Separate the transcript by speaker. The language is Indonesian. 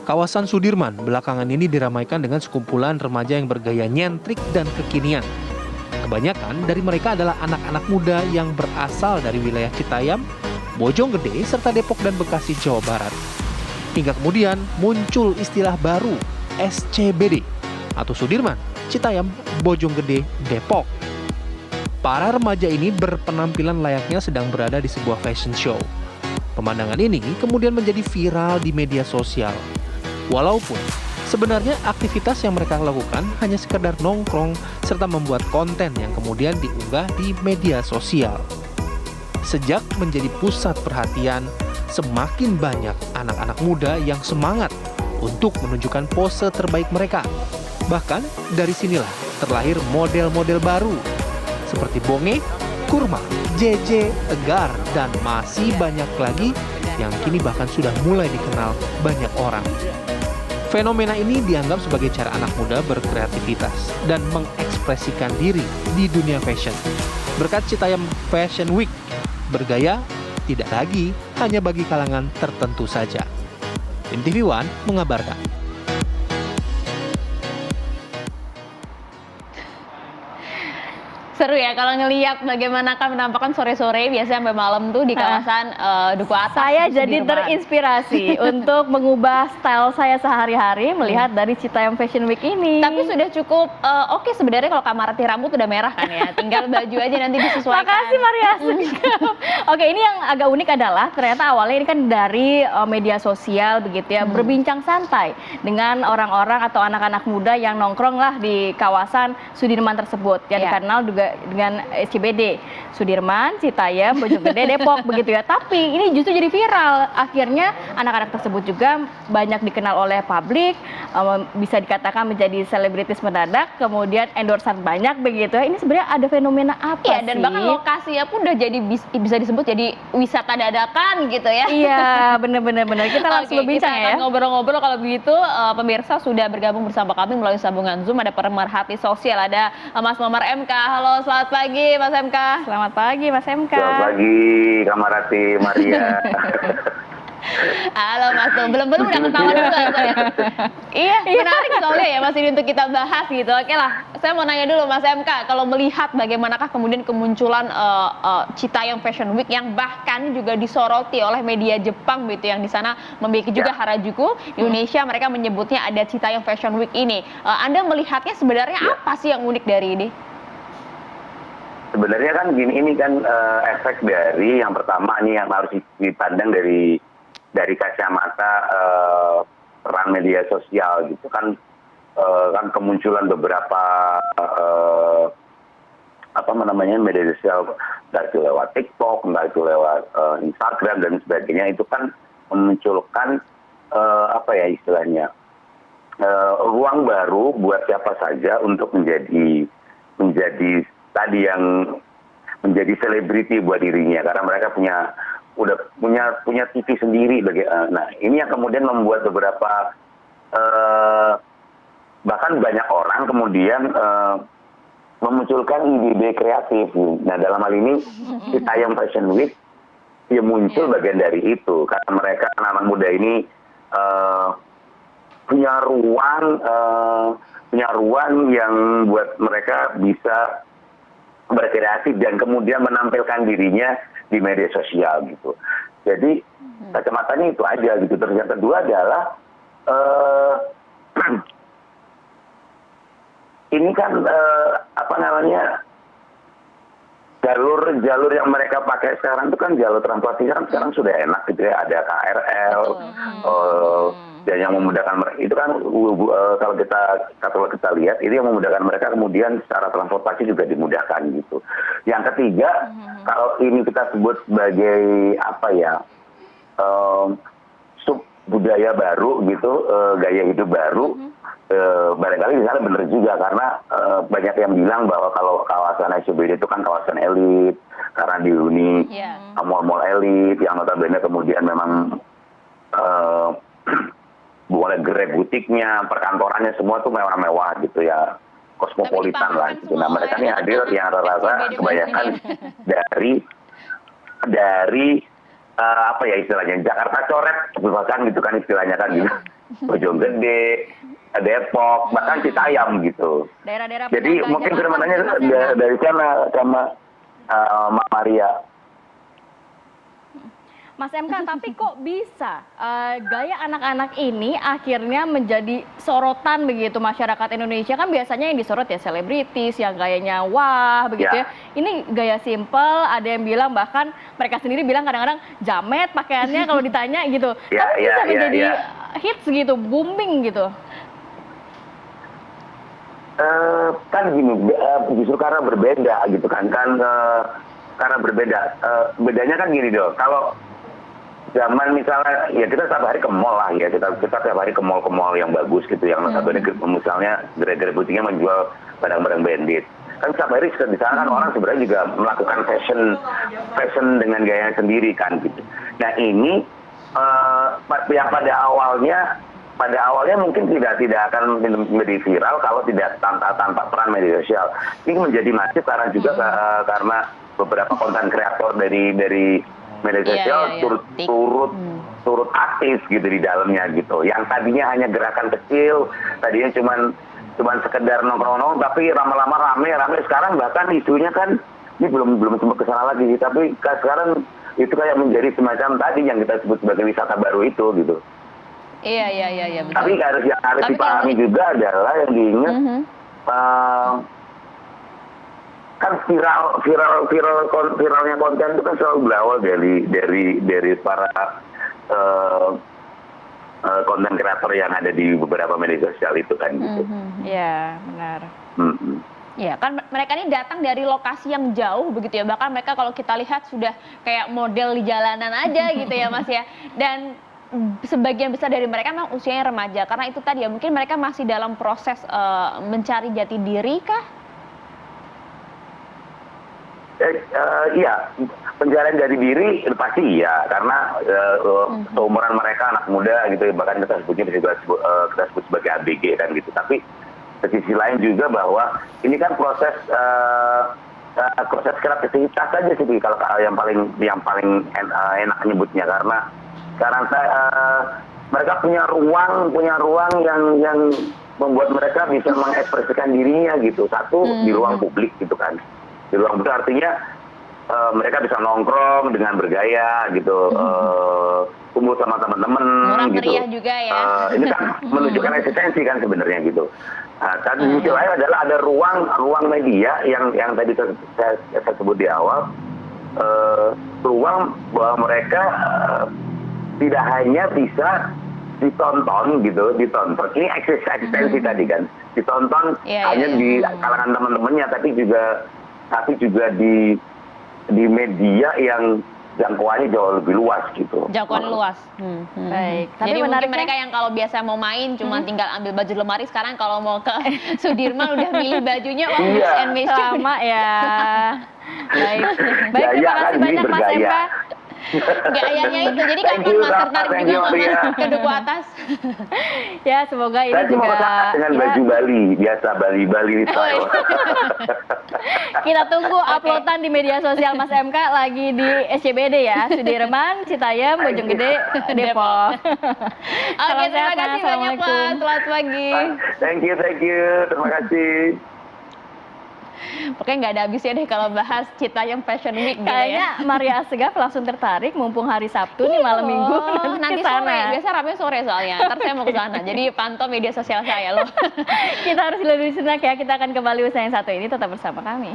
Speaker 1: Kawasan Sudirman belakangan ini diramaikan dengan sekumpulan remaja yang bergaya nyentrik dan kekinian. Kebanyakan dari mereka adalah anak-anak muda yang berasal dari wilayah Citayam, Bojonggede, serta Depok dan Bekasi, Jawa Barat. Hingga kemudian muncul istilah baru, SCBD, atau Sudirman, Citayam, Bojonggede, Depok. Para remaja ini berpenampilan layaknya sedang berada di sebuah fashion show. Pemandangan ini kemudian menjadi viral di media sosial. Walaupun sebenarnya aktivitas yang mereka lakukan hanya sekedar nongkrong serta membuat konten yang kemudian diunggah di media sosial. Sejak menjadi pusat perhatian, semakin banyak anak-anak muda yang semangat untuk menunjukkan pose terbaik mereka. Bahkan dari sinilah terlahir model-model baru seperti Bonge, Kurma, JJ, Tegar, dan masih banyak lagi yang kini bahkan sudah mulai dikenal banyak orang. Fenomena ini dianggap sebagai cara anak muda berkreativitas dan mengekspresikan diri di dunia fashion. Berkat Citayam Fashion Week, bergaya tidak lagi hanya bagi kalangan tertentu saja. Tim TV One mengabarkan.
Speaker 2: Seru ya kalau ngelihat bagaimana kan menampakkan sore-sore biasanya sampai malam tuh di kawasan Duku Atas.
Speaker 3: Saya jadi terinspirasi untuk mengubah style saya sehari-hari melihat dari Citayam Fashion Week ini.
Speaker 2: Tapi sudah cukup oke sebenarnya kalau Kamarti rambut udah merah kan ya. Tinggal baju aja nanti disesuaikan.
Speaker 3: Makasih Maria. Oke, ini yang agak unik adalah ternyata awalnya ini kan dari media sosial begitu ya, berbincang santai dengan orang-orang atau anak-anak muda yang nongkrong lah di kawasan Sudirman tersebut yang dikenal juga dengan SCBD, Sudirman, Citayam, Bojonggede, Depok begitu ya. Tapi ini justru jadi viral. Akhirnya anak-anak tersebut juga banyak dikenal oleh publik, bisa dikatakan menjadi selebritis mendadak, kemudian endorsan banyak begitu ya. Ini sebenarnya ada fenomena apa sih?
Speaker 2: Dan bahkan lokasinya pun udah jadi bisa disebut jadi wisata dadakan gitu ya.
Speaker 3: Iya, benar-benar. Kita langsung berbincang ya.
Speaker 2: Kita ngobrol-ngobrol kalau begitu. Pemirsa sudah bergabung bersama kami melalui sambungan Zoom. Ada pemerhati sosial, ada Mas Momar MK. Halo, selamat pagi Mas MK.
Speaker 3: Selamat pagi Mas MK.
Speaker 4: Selamat pagi Kamarati Maria.
Speaker 2: Halo Mas, belum udah ketawa dulu ya. Iya, menarik soalnya ya Mas ini untuk kita bahas gitu. Oke lah, saya mau nanya dulu Mas MK, kalau melihat bagaimanakah kemudian kemunculan Citayam Fashion Week yang bahkan juga disoroti oleh media Jepang gitu, yang di sana memiliki juga Harajuku. Indonesia mereka menyebutnya ada Citayam Fashion Week ini. Anda melihatnya sebenarnya apa sih yang unik dari ini?
Speaker 4: Sebenarnya kan gini, ini kan efek dari yang pertama nih yang harus dipandang dari kacamata peran media sosial gitu kan, kan kemunculan beberapa media sosial, entah itu lewat TikTok, entah itu lewat Instagram dan sebagainya, itu kan memunculkan istilahnya ruang baru buat siapa saja untuk menjadi tadi yang menjadi selebriti buat dirinya, karena mereka udah punya TV sendiri. Nah, ini yang kemudian membuat beberapa bahkan banyak orang kemudian memunculkan ide-ide kreatif. Nah, dalam hal ini Citayam Fashion Week ya muncul bagian dari itu, karena mereka anak-anak muda ini punya ruang yang buat mereka bisa berkreasi dan kemudian menampilkan dirinya di media sosial gitu. Jadi kacamatanya itu aja gitu. Terus yang kedua adalah ini kan jalur yang mereka pakai sekarang itu kan jalur transportasi sekarang sudah enak gitu ya, ada KRL dan yang memudahkan mereka itu kan kalau kita lihat ini yang memudahkan mereka, kemudian secara transportasi juga dimudahkan gitu. Yang ketiga, kalau ini kita sebut sebagai sub budaya baru gitu, gaya hidup baru, barangkali di sana benar juga, karena banyak yang bilang bahwa kalau kawasan SCBD itu kan kawasan elit karena dihuni mall-mall elit yang notabene kemudian memang mulai gerai butiknya, perkantorannya semua tuh mewah-mewah gitu ya, kosmopolitan lah gitu. Nah, mereka nih hadir yang rata-rata kebanyakan dari istilahnya Jakarta coret, bahkan gitu kan istilahnya kan gitu. Bojonggede, Depok, bahkan Citayam gitu.
Speaker 3: Daerah-daerah
Speaker 4: Jadi
Speaker 3: penyangga
Speaker 4: mungkin
Speaker 3: Jakarta
Speaker 4: sebenarnya
Speaker 3: gitu, Mas Emka.
Speaker 4: dari sana sama Mbak Maria.
Speaker 3: Mas MK, tapi kok bisa gaya anak-anak ini akhirnya menjadi sorotan begitu masyarakat Indonesia? Kan biasanya yang disorot ya selebritis, yang gayanya wah begitu ya. Ini gaya simple, ada yang bilang bahkan mereka sendiri bilang kadang-kadang jamet pakaiannya kalau ditanya gitu.
Speaker 4: Ya,
Speaker 3: Tapi
Speaker 4: ya,
Speaker 3: bisa
Speaker 4: ya,
Speaker 3: menjadi
Speaker 4: ya.
Speaker 3: hits gitu, booming gitu.
Speaker 4: Kan gini, justru karena berbeda gitu kan, karena berbeda. Bedanya kan gini dong, kalau zaman misalnya ya kita setiap hari ke mall lah ya, kita setiap hari ke mall yang bagus gitu, yang notabene misalnya gerai-gerai butiknya menjual barang-barang branded. Kan setiap hari di sana kan orang sebenarnya juga melakukan fashion dengan gaya sendiri kan gitu. Nah ini yang pada awalnya mungkin tidak akan menjadi viral kalau tidak tanpa peran media sosial. Ini menjadi masif karena juga karena beberapa konten kreator dari media sosial turut aktif gitu di dalamnya gitu. Yang tadinya hanya gerakan kecil, tadinya cuman sekedar nongkrong-nongkrong, tapi lama-lama rame. Sekarang bahkan isunya kan ini belum sempat kesana lagi, tapi sekarang itu kayak menjadi semacam tadi yang kita sebut sebagai wisata baru itu gitu.
Speaker 2: Iya, betul.
Speaker 4: Tapi yang harus dipahami juga adalah yang diingat kan viralnya konten itu kan selalu berawal dari para konten kreator yang ada di beberapa media sosial itu kan gitu.
Speaker 3: Iya, benar.
Speaker 2: Ya kan mereka ini datang dari lokasi yang jauh begitu ya, bahkan mereka kalau kita lihat sudah kayak model di jalanan aja gitu ya Mas ya. Dan sebagian besar dari mereka memang usianya remaja, karena itu tadi ya mungkin mereka masih dalam proses mencari jati diri kah?
Speaker 4: Iya, pencarian jati diri pasti iya, karena seumuran mereka anak muda gitu, bahkan kita sebut sebagai ABG kan gitu. Tapi di sisi lain juga bahwa ini kan proses kreativitas saja sih kalau yang paling enak nyebutnya, karena sekarang mereka punya ruang yang membuat mereka bisa mengekspresikan dirinya gitu. Satu di ruang publik gitu kan. Di ruang publik artinya mereka bisa nongkrong dengan bergaya gitu, kumpul sama teman-teman gitu.
Speaker 2: Meriah juga ya.
Speaker 4: Ini kan menunjukkan eksistensi kan sebenarnya gitu. Dan di sisi lain adalah ada ruang media yang tadi saya sebut di awal, ruang bahwa mereka tidak hanya bisa ditonton gitu, ini eksistensi tadi kan, ditonton hanya di kalangan teman-temannya, tapi juga di media yang jangkauannya jauh lebih luas gitu.
Speaker 2: Jangkauan luas.
Speaker 3: Baik.
Speaker 2: Tapi
Speaker 3: Jadi
Speaker 2: mungkin mereka yang kalau biasa mau main cuma tinggal ambil baju lemari, sekarang kalau mau ke Sudirman udah milih bajunya, wah
Speaker 4: Iya.
Speaker 3: Sama ya. Baik. Baik, terima
Speaker 4: Gaya
Speaker 3: kasih
Speaker 4: kan,
Speaker 3: banyak
Speaker 4: jadi
Speaker 3: Mas
Speaker 4: bergaya.
Speaker 3: MK.
Speaker 2: gayanya itu. Jadi kapan
Speaker 4: Thank you,
Speaker 2: Mas
Speaker 4: Rafa.
Speaker 2: tertarik
Speaker 4: Thank
Speaker 2: juga
Speaker 4: you,
Speaker 2: nggak Mas
Speaker 4: Ria.
Speaker 2: ke Duku Atas?
Speaker 3: Ya, semoga ini
Speaker 4: Saya cuma
Speaker 3: juga
Speaker 4: kesana dengan baju Bali, biasa Bali style.
Speaker 3: kita tunggu uploadan di media sosial Mas MK lagi di SCBD ya, Sudirman, Citayam, Bojonggede, Depok.
Speaker 2: Oke,
Speaker 3: Salam
Speaker 2: terima
Speaker 3: sehat, Mas.
Speaker 2: kasih banyak Pak.
Speaker 3: Assalamualaikum.
Speaker 2: Selamat pagi.
Speaker 4: Thank you, terima kasih.
Speaker 2: Pokoknya nggak ada habisnya deh kalau bahas Citayam Fashion Week gitu ya.
Speaker 3: Kayaknya Maria Asegaf langsung tertarik mumpung hari Sabtu nih malam Minggu
Speaker 2: Nanti
Speaker 3: kesana.
Speaker 2: sore, biasa rame sore soalnya. Ntar saya mau ke sana. Jadi pantau media sosial saya loh.
Speaker 3: Kita harus lebih senak ya. Kita akan kembali usai yang satu ini, tetap bersama kami.